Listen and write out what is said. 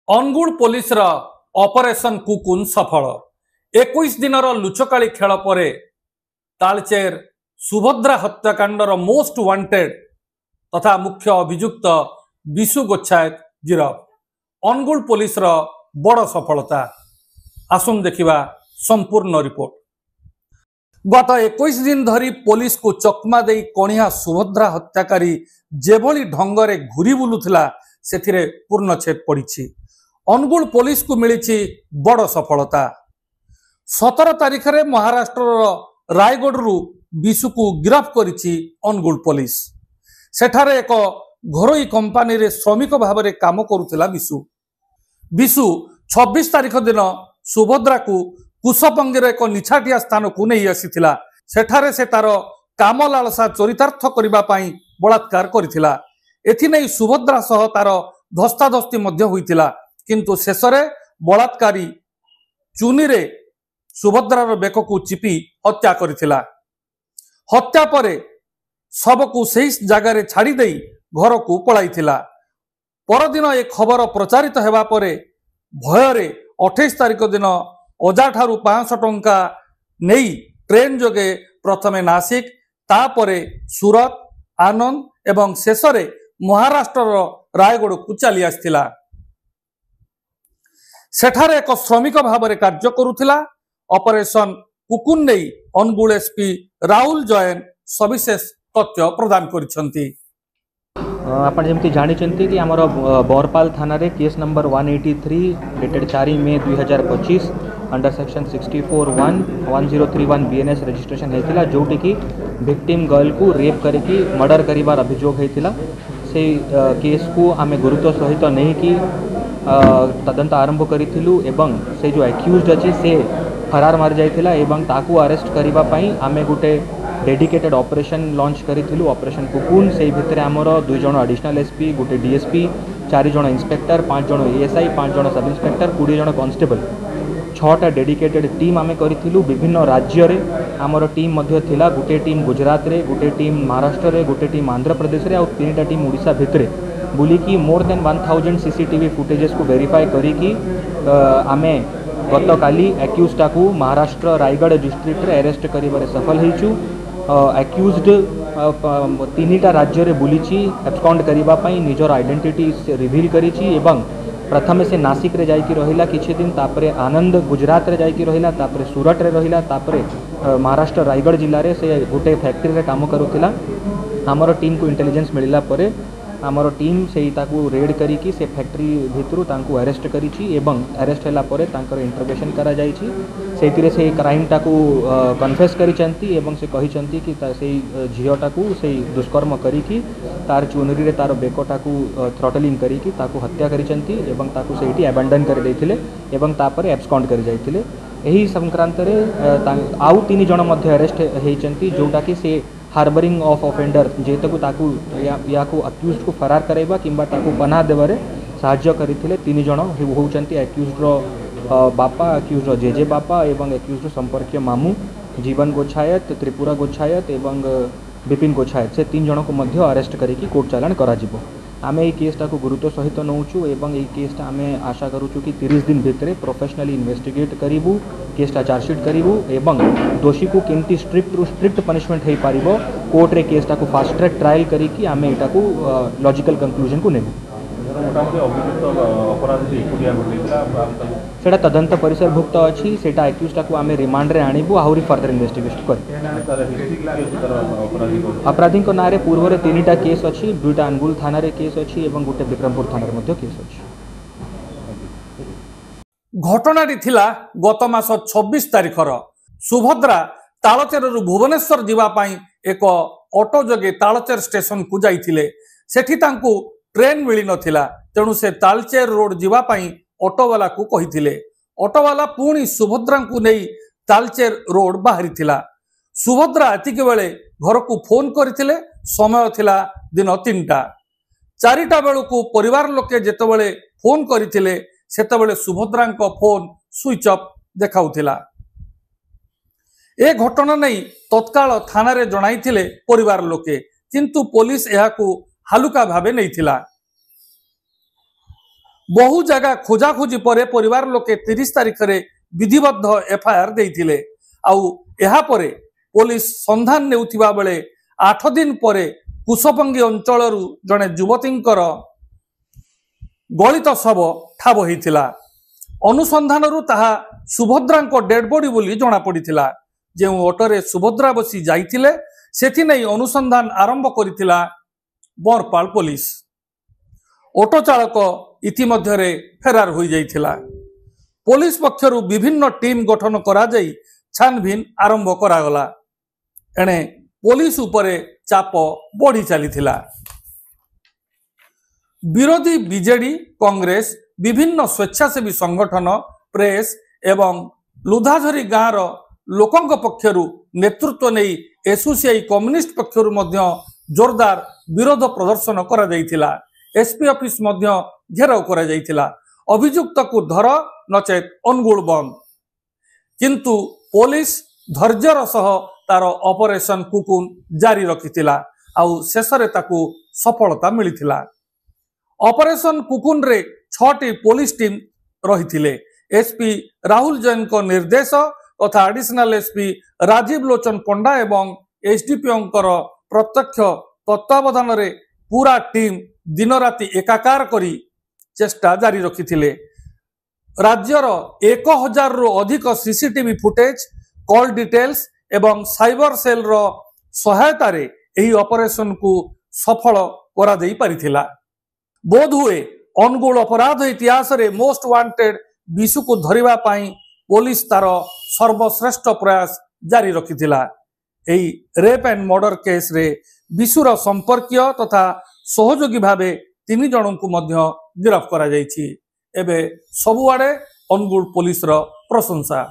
ଅନୁଗୁଳ ପୋଲିସର ଅପରେସନ କୁକୁନ ସଫଳ। 21 ଦିନର ଲୁଚକାଳି ଖେଳ ପରେ ତାଳଚେର ସୁଭଦ୍ରା ହତ୍ୟାକାଣ୍ଡର ମୋଷ୍ଟ ୱାଣ୍ଟେଡ୍ ତଥା ମୁଖ୍ୟ ଅଭିଯୁକ୍ତ ବିଶୁ ଗୋଚ୍ଛାୟତ ଗିରଫ। ଅନୁଗୁଳ ପୋଲିସର ବଡ଼ ସଫଳତା। ଆସନ୍ତୁ ଦେଖିବା ସମ୍ପୂର୍ଣ୍ଣ ରିପୋର୍ଟ। ଗତ 21 ଦିନ ଧରି ପୋଲିସକୁ ଚକମା ଦେଇ କଣିହା ସୁଭଦ୍ରା ହତ୍ୟାକାରୀ ଯେଭଳି ଢଙ୍ଗରେ ଘୁରି ବୁଲୁଥିଲା ସେଥିରେ ପୂର୍ଣ୍ଣଛେଦ ପଡ଼ିଛି। ଅନୁଗୁଳ ପୋଲିସକୁ ମିଳିଛି ବଡ଼ ସଫଳତା। 17 ତାରିଖରେ ମହାରାଷ୍ଟ୍ରର ରାୟଗଡ଼ରୁ ବିଶୁକୁ ଗିରଫ କରିଛି ଅନୁଗୁଳ ପୋଲିସ। ସେଠାରେ ଏକ ଘରୋଇ କମ୍ପାନୀରେ ଶ୍ରମିକ ଭାବରେ କାମ କରୁଥିଲା ବିଶୁ। 26 ତାରିଖ ଦିନ ସୁଭଦ୍ରାକୁ କୁଶପଙ୍ଗିର ଏକ ନିଛାଟିଆ ସ୍ଥାନକୁ ନେଇ ଆସିଥିଲା। ସେଠାରେ ସେ ତାର କାମ ଲାଳସା ଚରିତାର୍ଥ କରିବା ପାଇଁ ବଳାତ୍କାର କରିଥିଲା। ଏଥିନେଇ ସୁଭଦ୍ରା ସହ ତାର ଧସ୍ତାଧସ୍ତି ମଧ୍ୟ ହୋଇଥିଲା, କିନ୍ତୁ ଶେଷରେ ବଳାତ୍କାରୀ ଚୁନିରେ ସୁଭଦ୍ରାର ବେକକୁ ଚିପି ହତ୍ୟା କରିଥିଲା। ହତ୍ୟା ପରେ ଶବକୁ ସେହି ଜାଗାରେ ଛାଡ଼ି ଦେଇ ଘରକୁ ପଳାଇଥିଲା। ପରଦିନ ଏ ଖବର ପ୍ରଚାରିତ ହେବା ପରେ ଭୟରେ 28 ତାରିଖ ଦିନ ଅଜାଠାରୁ 500 ଟଙ୍କା ନେଇ ଟ୍ରେନ ଯୋଗେ ପ୍ରଥମେ ନାସିକ, ତାପରେ ସୁରତ, ଆନନ୍ଦ ଏବଂ ଶେଷରେ ମହାରାଷ୍ଟ୍ରର ରାୟଗଡ଼କୁ ଚାଲି ଆସିଥିଲା। ସେଠାରେ ଏକ ଶ୍ରମିକ ଭାବରେ କାର୍ଯ୍ୟ କରୁଥିଲା। ଅପରେସନ କୁକୁନ ନେଇ ଅନୁଗୁଳ ଏସପି ରାହୁଲ ଜୈନ ସବିଶେଷ ତଥ୍ୟ ପ୍ରଦାନ କରିଛନ୍ତି। आपण जमती जानी कि आमर बरपाल थाना रे केस नंबर 183 डेटेड 4 मे 2025 अंडर सेक्शन 64(1) 1031 BNS रजिस्ट्रेशन होता, जोटी कि विक्टिम गर्ल को रेप करके मर्डर करिवार अभियोग होता। से केस को आमे गुरुत्व सहित नहीं कि तदंत आरंभ करूँ एवं से जो एक्यूज्ड अच्छे से फरार मारी जाइथिला एवं ताकू अरेस्ट करिबा पई आमे गुटे डेडिकेटेड ऑपरेशन लॉन्च करिथिलु, ऑपरेशन कुकुन। से भितर आमर 2 जण एडिशनल एसपी, गोटे डीएसपी, 4 जण इंस्पेक्टर, 5 जण एएसआई, 5 जण सब इंस्पेक्टर, 20 जण कांस्टेबल, 6टा डेडिकेटेड टीम आमे करिथिलु। विभिन्न राज्य रे आमर टीम मध्य थिला। गोटे टीम गुजरात रे, गोटे टीम महाराष्ट्र रे, गोटे टीम आंध्र प्रदेश रे, और 3टा टीम ओडिशा भितरे बुलिकी मोर देन 1000 सीसीटीवी फुटेजेस को वेरीफाई करिकी आमे गत काली एक्यूज्ड को महाराष्ट्र रायगढ़ डिस्ट्रिक्ट रे अरेस्ट करिबारे सफल होइछु। एक्यूज्ड 3टा राज्य रे बुलीची एब्सकॉन्ड करिबा पई निजर आइडेंटिटी से रिवील करिछि एवं प्रथम से नासिक रे जाइकी रहिला किछि दिन, तापरे आनंद गुजरात रे जाइकी रहिला, तापरे सूरत रे रहिला, तापरे महाराष्ट्र रायगढ़ जिल्ला रे से गोटे फैक्ट्री रे काम करूथिला। हमर टीम को इंटेलिजेंस मिलिला परे आमर टीम से रेड करी से फैक्ट्री भितरू तांको अरेस्ट करिछि एवं अरेस्ट होला परे तांकर इंटरोगेशन करा जाइछि। सेतिरे से क्राइम टाकू कन्फेस करिसंती एवं से कहिसंती कि से झियोटाकू से दुष्कर्म करिकी तार चुनरी रे तार बेकोटाकू थ्रटलिंग करिकी ताकू हत्या करिसंती एवं ताकू सेठी अबैंडन कर दैथिले एवं तापरे एब्सकॉन्ड कर जाइथिले। एही संक्रांत रे आउ 3 जण मध्ये अरेस्ट हेइचंती, जोटा कि से हार्बरिंग ऑफ ऑफेंडर जेतकू ताकू या को अक्यूज्ड को फरार कराइबा किंबा ताकू पनाह देबारे साहाय्य करिथिले। 3 जण होउचंती अक्यूज्ड रो बापा, अक्यूज्ड रो जेजे बापा एवं अक्यूज्ड संपर्कीय मामू जीवन गोच्छायत, त्रिपुरा गोच्छायत एवं विपिन गोच्छायत। से 3 जण को मध्य अरेस्ट करिकी कोर्ट चालान करा जिवो। आमे केसटा को गुरुत्व सहित नौचु एवं ये केसटा आमे आशा करूँ कि 30 दिन भितर प्रोफेशनली इन्वेस्टिगेट करूँ, केसटा चार्जसीट करूँ एवं दोषी को केमती स्ट्रिक्ट रु स्ट्रिक्ट पनिशमेंट हो पार कोर्ट रे केसटा को फास्ट ट्रैक ट्रायल करिकी आमे एटा को लॉजिकल कंक्लूजन को नेबु। सेटा तदंत परिसरभुक्त अच्छी, सेटा एक्यूज्ड को आमे रिमांड रे आनिबु, आहुरी फर्दर इन्वेस्टिगेशन कर। अपराधी को नारे पूर्व रे 3टा केस अच्छी, 2टा अनुगुल थाना रे केस अच्छी एवं गोटे विक्रमपुर थाना रे मध्य केस अच्छी। घटनाटी थिला गत मास 26 तारिखर। सुभद्रा तालचेरु भुवनेश्वर जीवा पाई एक ऑटो जोगे तालचेर स्टेशन को जाइथिले। सेठी तांकू ट्रेन मिली नथिला, तेणु से तालचेर रोड जीवा पाई ऑटोवाला को कहिथिले। ऑटोवाला पुणी सुभद्रा को नहीं तालचेर रोड बाहरी थिला। सुभद्रा एतिक बेले घर को फोन करथिले। समय थिला दिन 3टा। 4टा बेलू परिवार लोके जेतेबेले फोन करथिले सेतेबेले सुभद्रा फोन स्विच ऑफ देखाउथिला। ए घटना नहीं तत्काल थाना रे जणाइथिले परिवार लोके, किंतु पुलिस एहाकू हालुका भावे नहीं थिला। बहु जगह खोजाखोजी पर परिवार लोके 30 तारिख रे विधिबद्ध एफआईआर देइथिले। आउ एहा परे पुलिस संधान नेउथिबा बेले 8 दिन परे कुशपंगी अंचलरू जणे युवतींकर गलित शव ठाब होइथिला। अनुसंधानरू ताहा सुभद्रांको डेड बॉडी बोली जणा पड़िथिला। जे ऑटोरे सुभद्रा बसी जाइथिले सेथि नै अनुसंधान आरंभ करिथिला बरपाल पुलिस। ऑटो चालक इतिमध्यरे फेरार होई जाइथिला। पुलिस पक्षरु विभिन्न टीम गठन करा जाई छानबीन आरंभ करागला। एणे पुलिस उपरे चाप बढ़ी चलीथिला। विरोधी बीजेडी कांग्रेस विभिन्न स्वेच्छासेवी संगठन प्रेस एवं लुधाझरी गाँवर लोकंक पक्षरु नेतृत्व नहीं एसोसिआई कम्युनिस्ट पक्षरु मध्य जोरदार विरोध प्रदर्शन करा जाइथिला। एसपी ऑफिस मध्य घेराव करा जाइथिला। अभियुक्त को धर नचेत अनुगुल बंद। किंतु पुलिस धैर्यर सह तार ऑपरेशन कुकुन जारी रखिथिला। आउ शेषरे ताकू सफलता मिलिथिला। ऑपरेशन कुकुन रे 6टी पुलिस टीम रहिथिले। एसपी राहुल जैन को निर्देश तथा एडिशनल एसपी राजीव लोचन पंडा एवं एसडीपीओ प्रत्यक्ष तत्वावधान रे पूरा टीम दिन राति एकाकार करी चेष्टा जारी रखिथिले। राज्यर 1000 रु अधिक सीसीटीवी फुटेज कॉल डिटेल्स एवं साइबर सेल रो सहायता रे एही ऑपरेशन को सफल करा देई परिथिला। बोध हुए अनुगुल अपराध इतिहास रे मोस्ट वांटेड विशु को धरिबा पाई पुलिस तार सर्वश्रेष्ठ प्रयास जारी रखिथिला। एही रेप एंड मर्डर केस रे विशुर संपर्कीय तथा सहयोगी भावे 3 जन को मध्य गिरफ्त करा जाइछि। एबे सबुआडे अनुगुल पुलिस रो प्रशंसा।